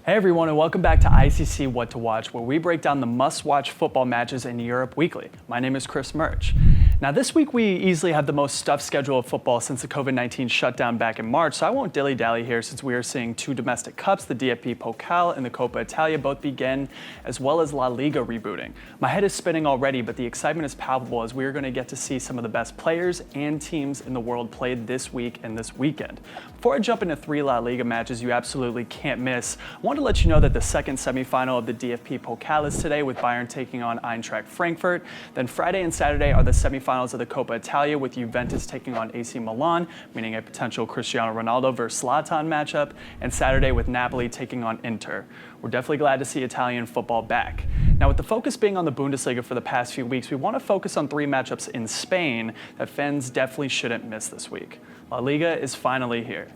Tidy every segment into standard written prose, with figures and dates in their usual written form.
Hey everyone, and welcome back to ICC What to Watch, where we break down the must-watch football matches in Europe weekly. My name is Chris Murch. Now this week we easily have the most stuffed schedule of football since the COVID-19 shutdown back in March, so I won't dilly-dally here since we are seeing two domestic cups, the DFB Pokal and the Coppa Italia, both begin, as well as La Liga rebooting. My head is spinning already, but the excitement is palpable as we are going to get to see some of the best players and teams in the world played this week and this weekend. Before I jump into three La Liga matches you absolutely can't miss, I want to let you know that the second semifinal of the DFB Pokal is today with BAYERN taking on EINTRACHT Frankfurt. Then Friday and Saturday are the semifinals of the Coppa Italia with Juventus taking on AC Milan, meaning a potential Cristiano Ronaldo versus Zlatan matchup, and Saturday with Napoli taking on Inter. We're definitely glad to see Italian football back. Now with the focus being on the Bundesliga for the past few weeks, we want to focus on three matchups in Spain that fans definitely shouldn't miss this week. La Liga is finally here.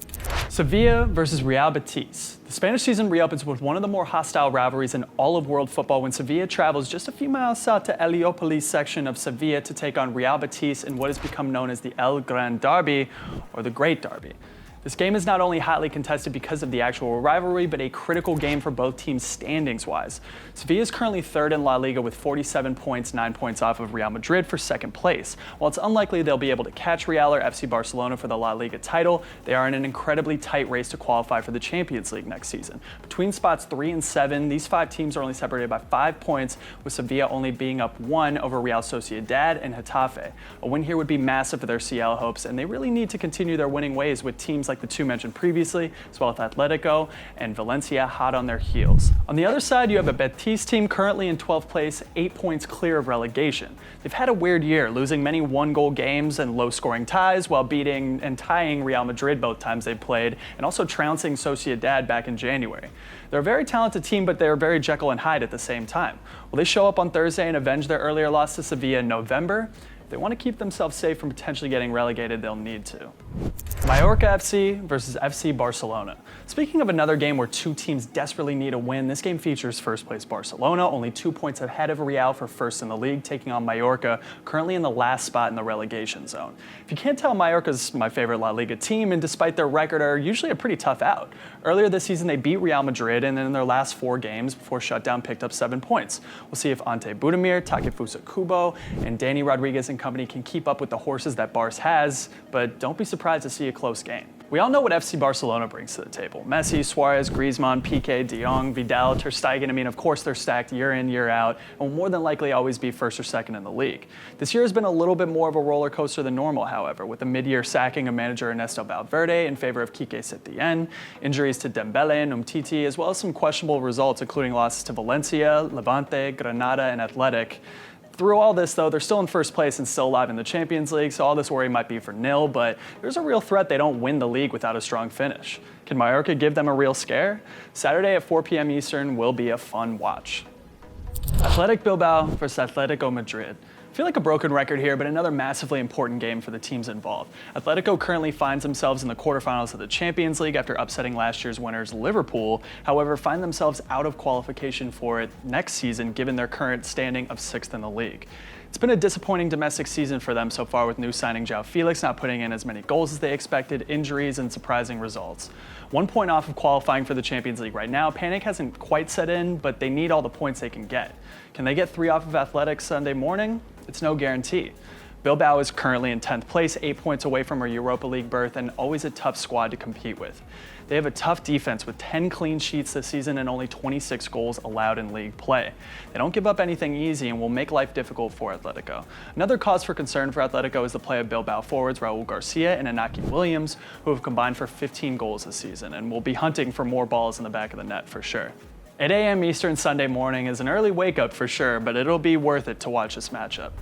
Sevilla versus Real Betis. The Spanish season reopens with one of the more hostile rivalries in all of world football when Sevilla travels just a few miles south to Heliópolis section of Sevilla to take on Real Betis in what has become known as the El Gran Derby, or the Great Derby. This game is not only hotly contested because of the actual rivalry, but a critical game for both teams standings-wise. Sevilla is currently third in La Liga with 47 points, 9 points off of Real Madrid for second place. While it's unlikely they'll be able to catch Real or FC Barcelona for the La Liga title, they are in an incredibly tight race to qualify for the Champions League next season. Between spots 3 and 7, these 5 teams are only separated by 5 points, with Sevilla only being up 1 over Real Sociedad and Getafe. A win here would be massive for their CL hopes, and they really need to continue their winning ways with teams like the two mentioned previously, as well as Atletico and Valencia hot on their heels. On the other side, you have a Betis team currently in 12th place, 8 points clear of relegation. They've had a weird year, losing many one-goal games and low-scoring ties while beating and tying Real Madrid both times they've played, and also trouncing Sociedad back in January. They're a very talented team, but they're very Jekyll and Hyde at the same time. Will they show up on Thursday and avenge their earlier loss to Sevilla in November? If they want to keep themselves safe from potentially getting relegated, they'll need to. Mallorca FC versus FC Barcelona. Speaking of another game where two teams desperately need a win, this game features first place Barcelona, only 2 points ahead of Real for first in the league, taking on Mallorca, currently in the last spot in the relegation zone. If you can't tell, Mallorca's my favorite La Liga team, and despite their record, are usually a pretty tough out. Earlier this season, they beat Real Madrid, and then in their last 4 games before shutdown, picked up 7 points. We'll see if Ante Budimir, Takefusa Kubo, and Danny Rodriguez and company can keep up with the horses that Barca has, but don't be surprised to see a close game. We all know what FC Barcelona brings to the table. Messi, Suarez, Griezmann, Piqué, De Jong, Vidal, Ter Stegen. I mean, of course they're stacked year in, year out, and will more than likely always be first or second in the league. This year has been a little bit more of a roller coaster than normal, however, with the mid-year sacking of manager Ernesto Valverde in favor of Quique Setién, injuries to Dembele and Umtiti, as well as some questionable results, including losses to Valencia, Levante, Granada, and Athletic. Through all this, though, they're still in first place and still alive in the Champions League, so all this worry might be for nil, but there's a real threat they don't win the league without a strong finish. Can Mallorca give them a real scare? Saturday at 4 p.m. Eastern will be a fun watch. Athletic Bilbao versus Atletico Madrid. I feel like a broken record here, but another massively important game for the teams involved. Atletico currently finds themselves in the quarterfinals of the Champions League after upsetting last year's winners Liverpool, however find themselves out of qualification for it next season given their current standing of 6th in the league. It's been a disappointing domestic season for them so far, with new signing João Felix not putting in as many goals as they expected, injuries, and surprising results. 1 point off of qualifying for the Champions League right now. Panic hasn't quite set in, but they need all the points they can get. Can they get 3 off of Athletic Sunday morning? It's no guarantee. Bilbao is currently in 10th place, 8 points away from a Europa League berth, and always a tough squad to compete with. They have a tough defense with 10 clean sheets this season and only 26 goals allowed in league play. They don't give up anything easy and will make life difficult for Atletico. Another cause for concern for Atletico is the play of Bilbao forwards Raul Garcia and Inaki Williams, who have combined for 15 goals this season and will be hunting for more balls in the back of the net for sure. 8 a.m. Eastern Sunday morning is an early wake-up for sure, but it'll be worth it to watch this matchup.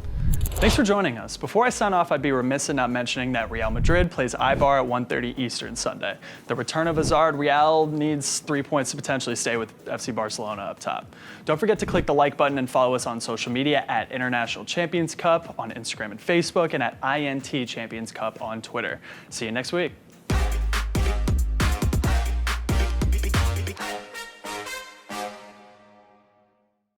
Thanks for joining us. Before I sign off, I'd be remiss in not mentioning that Real Madrid plays Eibar at 1:30 Eastern Sunday. The return of Hazard, Real needs 3 points to potentially stay with FC Barcelona up top. Don't forget to click the like button and follow us on social media at International Champions Cup on Instagram and Facebook, and at INT Champions Cup on Twitter. See you next week.